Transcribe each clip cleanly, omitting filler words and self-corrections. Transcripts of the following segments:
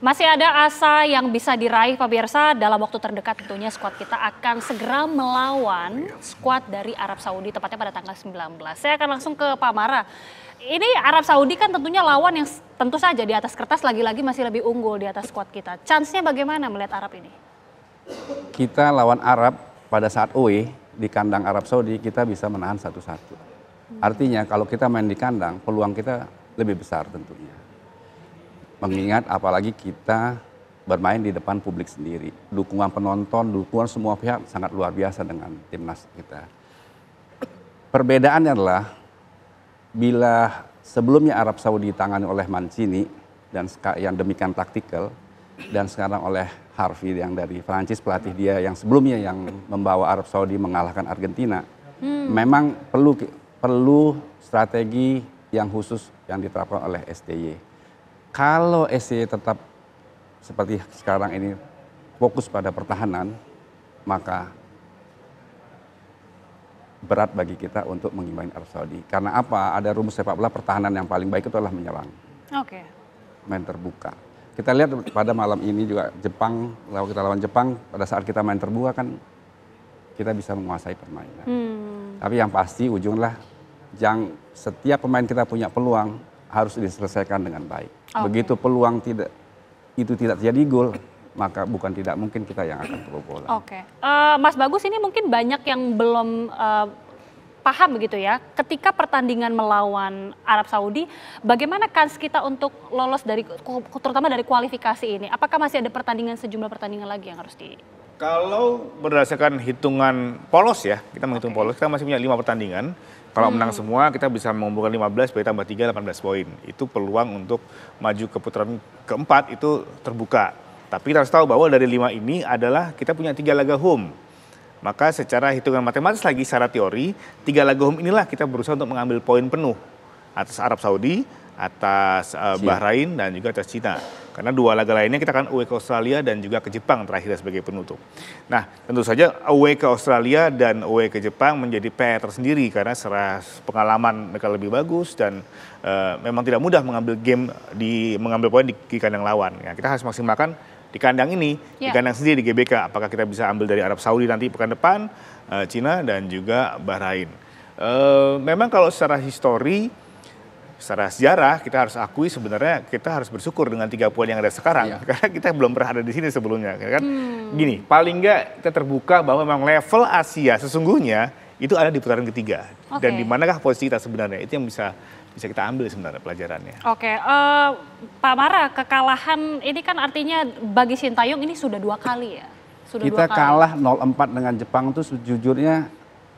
Masih ada asa yang bisa diraih pemirsa dalam waktu terdekat tentunya skuad kita akan segera melawan skuad dari Arab Saudi tepatnya pada tanggal 19. Saya akan langsung ke Pak Mara. Ini Arab Saudi kan tentunya lawan yang tentu saja di atas kertas lagi-lagi masih lebih unggul di atas skuad kita. Chance-nya bagaimana melihat Arab ini? Kita lawan Arab pada saat away di kandang Arab Saudi kita bisa menahan 1-1. Artinya kalau kita main di kandang peluang kita lebih besar tentunya. Mengingat apalagi kita bermain di depan publik sendiri. Dukungan penonton, dukungan semua pihak sangat luar biasa dengan timnas kita. Perbedaannya adalah bila sebelumnya Arab Saudi ditangani oleh Mancini dan yang demikian taktikal dan sekarang oleh Harvey yang dari Prancis pelatih dia yang sebelumnya yang membawa Arab Saudi mengalahkan Argentina. Memang perlu strategi yang khusus yang diterapkan oleh STY. Kalau STY tetap seperti sekarang ini fokus pada pertahanan, maka berat bagi kita untuk mengimbangi Arab Saudi. Karena apa? Ada rumus sepak bola pertahanan yang paling baik itu adalah menyerang. Oke. Main terbuka. Kita lihat pada malam ini juga Jepang, kalau kita lawan Jepang, pada saat kita main terbuka kan kita bisa menguasai permainan. Tapi yang pasti ujunglah yang setiap pemain kita punya peluang harus diselesaikan dengan baik. Begitu peluang tidak terjadi gol, maka bukan tidak mungkin kita yang akan kebobolan. Mas Bagus, ini mungkin banyak yang belum paham begitu ya. Ketika pertandingan melawan Arab Saudi, bagaimana kans kita untuk lolos dari terutama dari kualifikasi ini? Apakah masih ada sejumlah pertandingan lagi yang harus di? Kalau berdasarkan hitungan polos ya, kita menghitung polos, kita masih punya 5 pertandingan. Kalau menang semua kita bisa mengumpulkan 15, berarti tambah 3, 18 poin. Itu peluang untuk maju ke putaran keempat itu terbuka. Tapi kita harus tahu bahwa dari 5 ini adalah kita punya 3 laga home. Maka secara hitungan matematis lagi secara teori, 3 laga home inilah kita berusaha untuk mengambil poin penuh. Atas Arab Saudi, atas Bahrain dan juga atas Cina. Karena 2 laga lainnya kita akan away ke Australia dan juga ke Jepang terakhir sebagai penutup. Nah tentu saja away ke Australia dan away ke Jepang menjadi PR tersendiri karena secara pengalaman mereka lebih bagus dan memang tidak mudah mengambil mengambil poin di kandang lawan. Ya, kita harus maksimalkan di kandang ini, di kandang sendiri di GBK. Apakah kita bisa ambil dari Arab Saudi nanti pekan depan, Cina dan juga Bahrain. Memang kalau secara histori, secara sejarah kita harus akui sebenarnya kita harus bersyukur dengan 3 poin yang ada sekarang karena kita belum pernah ada di sini sebelumnya kan. Gini, paling enggak kita terbuka bahwa memang level Asia sesungguhnya itu ada di putaran ketiga dan di manakah posisi kita sebenarnya itu yang bisa kita ambil sebenarnya pelajarannya. Pak Mara, kekalahan ini kan artinya bagi Sintayong ini sudah 2 kali ya. Kita kalah 0-4 dengan Jepang itu sejujurnya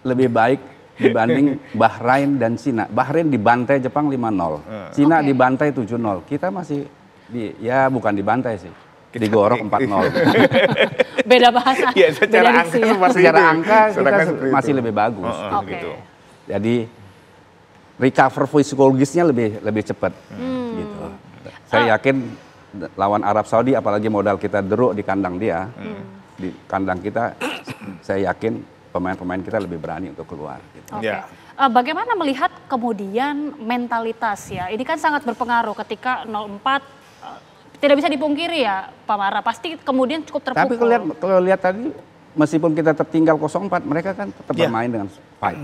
lebih baik dibanding Bahrain dan Cina. Bahrain dibantai Jepang 5-0. Cina dibantai 7-0. Kita masih bukan dibantai sih. Digorok 4-0. Beda bahasa. Ya, secara angka kita masih lebih bagus. Gitu. Jadi recover psikologisnya lebih cepat. Gitu. Saya yakin lawan Arab Saudi apalagi modal kita deruk di kandang dia, di kandang kita saya yakin pemain-pemain kita lebih berani untuk keluar. Gitu. Bagaimana melihat kemudian mentalitas ya? Ini kan sangat berpengaruh ketika 0-4 tidak bisa dipungkiri ya Pak Mara. Pasti kemudian cukup terpukul. Tapi kalau lihat tadi meskipun kita tertinggal 0-4 mereka kan tetap bermain dengan fight.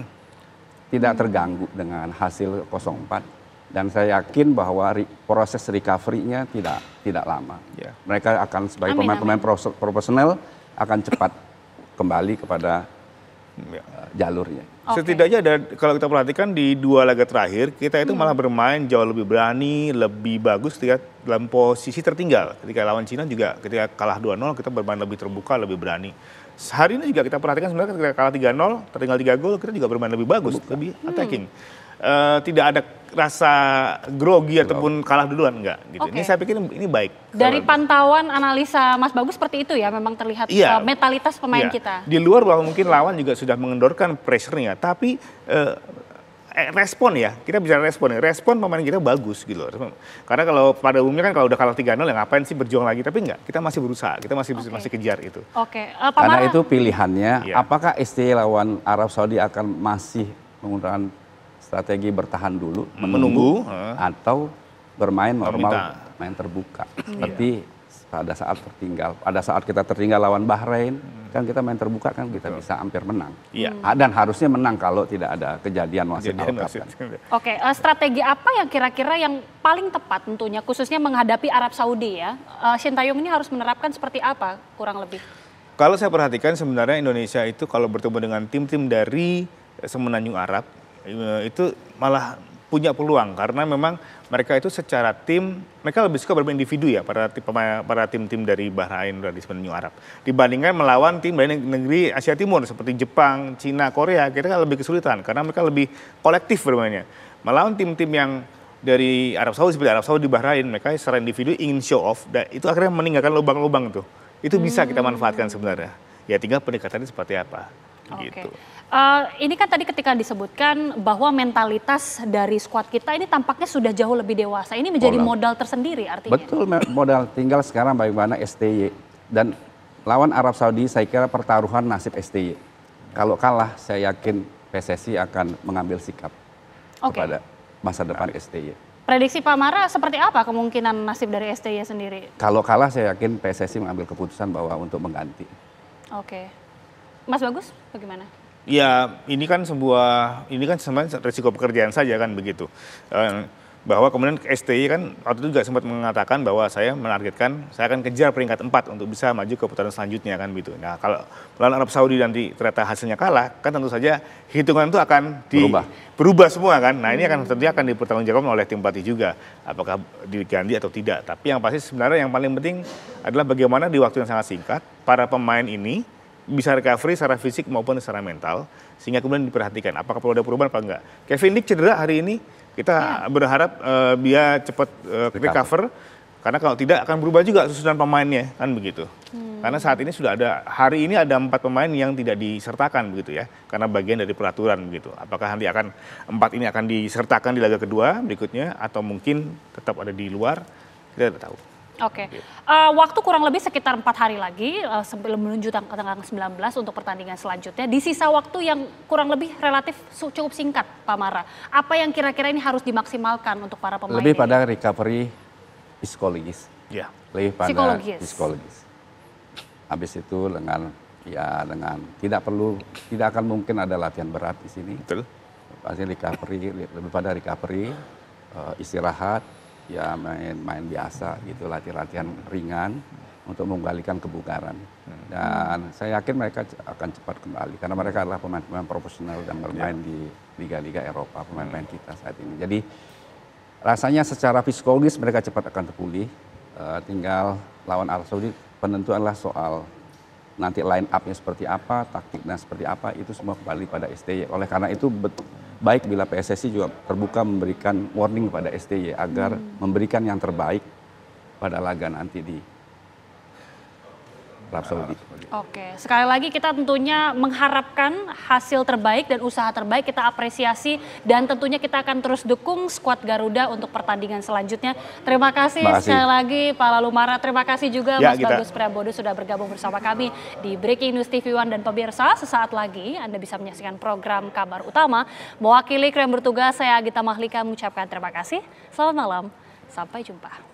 Tidak terganggu dengan hasil 0-4. Dan saya yakin bahwa proses recovery-nya tidak lama. Mereka akan sebagai pemain-pemain profesional akan cepat kembali kepada jalurnya. Setidaknya kalau kita perhatikan di 2 laga terakhir kita itu malah bermain jauh lebih berani, lebih bagus ketika dalam posisi tertinggal. Ketika lawan Cina juga ketika kalah 2-0 kita bermain lebih terbuka, lebih berani. Hari ini juga kita perhatikan sebenarnya ketika kalah 3-0, tertinggal 3 gol kita juga bermain lebih bagus, lebih attacking. Tidak ada rasa grogi ataupun kalah duluan, enggak gitu. Ini saya pikir ini baik. Dari pantauan analisa Mas Bagus seperti itu ya, memang terlihat mentalitas pemain kita. Di luar bahwa mungkin lawan juga sudah mengendorkan pressure-nya, tapi respon ya, kita bisa respon pemain kita bagus gitu loh. Karena kalau pada umumnya kan kalau udah kalah 3-0 ya ngapain sih berjuang lagi, tapi enggak, kita masih berusaha, kita masih kejar itu. Karena itu pilihannya, apakah STY lawan Arab Saudi akan masih menggunakan strategi bertahan dulu, menunggu atau bermain normal, main terbuka. Seperti pada saat tertinggal. Pada saat kita tertinggal lawan Bahrain, kan kita main terbuka kan kita bisa hampir menang. Iya. Dan harusnya menang kalau tidak ada kejadian wasit World Cup kan. Oke, strategi apa yang kira-kira yang paling tepat tentunya khususnya menghadapi Arab Saudi ya? Shin Tae-yong ini harus menerapkan seperti apa kurang lebih? Kalau saya perhatikan sebenarnya Indonesia itu kalau bertemu dengan tim-tim dari Semenanjung Arab itu malah punya peluang karena memang mereka itu secara tim mereka lebih suka bermain individu ya para tim-tim dari Bahrain dari Semenanjung Arab dibandingkan melawan tim dari negeri Asia Timur seperti Jepang, Cina, Korea kita lebih kesulitan karena mereka lebih kolektif bermainnya. Melawan tim-tim yang dari Arab Saudi seperti Arab Saudi, Bahrain mereka secara individu ingin show off dan itu akhirnya meninggalkan lubang-lubang tuh. Itu bisa kita manfaatkan sebenarnya. Ya tinggal pendekatannya seperti apa. Gitu. Ini kan tadi ketika disebutkan bahwa mentalitas dari skuad kita ini tampaknya sudah jauh lebih dewasa. Ini menjadi modal tersendiri artinya. Betul, modal tinggal sekarang bagaimana STY. Dan lawan Arab Saudi saya kira pertaruhan nasib STY. Kalau kalah saya yakin PSSI akan mengambil sikap kepada masa depan STY. Prediksi Pak Mara seperti apa kemungkinan nasib dari STY sendiri? Kalau kalah saya yakin PSSI mengambil keputusan bahwa untuk mengganti. Oke. Mas Bagus bagaimana? Ya ini kan sebenarnya risiko pekerjaan saja kan begitu. Bahwa kemudian STY kan waktu itu juga sempat mengatakan bahwa saya menargetkan saya akan kejar peringkat 4 untuk bisa maju ke putaran selanjutnya kan begitu. Nah kalau melawan Arab Saudi nanti ternyata hasilnya kalah kan tentu saja hitungan itu akan berubah semua kan. Nah ini akan tentunya akan dipertanggungjawabkan oleh tim pelatih juga apakah diganti atau tidak. Tapi yang pasti sebenarnya yang paling penting adalah bagaimana di waktu yang sangat singkat para pemain ini bisa recovery secara fisik maupun secara mental sehingga kemudian diperhatikan apakah perlu ada perubahan apa enggak. Kevin Dick cedera hari ini kita berharap dia cepat recover karena kalau tidak akan berubah juga susunan pemainnya kan begitu. Karena saat ini sudah ada hari ini ada 4 pemain yang tidak disertakan begitu ya karena bagian dari peraturan begitu. Apakah nanti 4 ini akan disertakan di laga kedua berikutnya atau mungkin tetap ada di luar kita tidak tahu. Oke, waktu kurang lebih sekitar 4 hari lagi sebelum menuju tanggal 19 untuk pertandingan selanjutnya. Di sisa waktu yang kurang lebih relatif cukup singkat, Pak Mara. Apa yang kira-kira ini harus dimaksimalkan untuk para pemain? Lebih pada recovery psikologis. Ya. Lebih pada psikologis. Habis itu dengan tidak akan mungkin ada latihan berat di sini. Betul. Pasti recovery, lebih pada recovery, istirahat. Ya main biasa gitu, latihan ringan untuk menggalikan kebugaran. Dan saya yakin mereka akan cepat kembali karena mereka adalah pemain-pemain profesional dan bermain di liga-liga Eropa, pemain-pemain kita saat ini. Jadi rasanya secara psikologis mereka cepat akan terpulih. Tinggal lawan Arab Saudi penentuanlah soal nanti line up-nya seperti apa, taktiknya seperti apa, itu semua kembali pada STY. Oleh karena itu baik bila PSSI juga terbuka memberikan warning kepada STY agar memberikan yang terbaik pada laga nanti di Arab Saudi. Oke, sekali lagi kita tentunya mengharapkan hasil terbaik dan usaha terbaik, kita apresiasi dan tentunya kita akan terus dukung skuad Garuda untuk pertandingan selanjutnya. Terima kasih sekali lagi Pak Lalumara, terima kasih juga Mas Bagus Priambodo sudah bergabung bersama kami di Breaking News TV One dan pemirsa. Sesaat lagi Anda bisa menyaksikan program Kabar Utama. Mewakili kru yang bertugas, saya Agita Mahlika mengucapkan terima kasih. Selamat malam, sampai jumpa.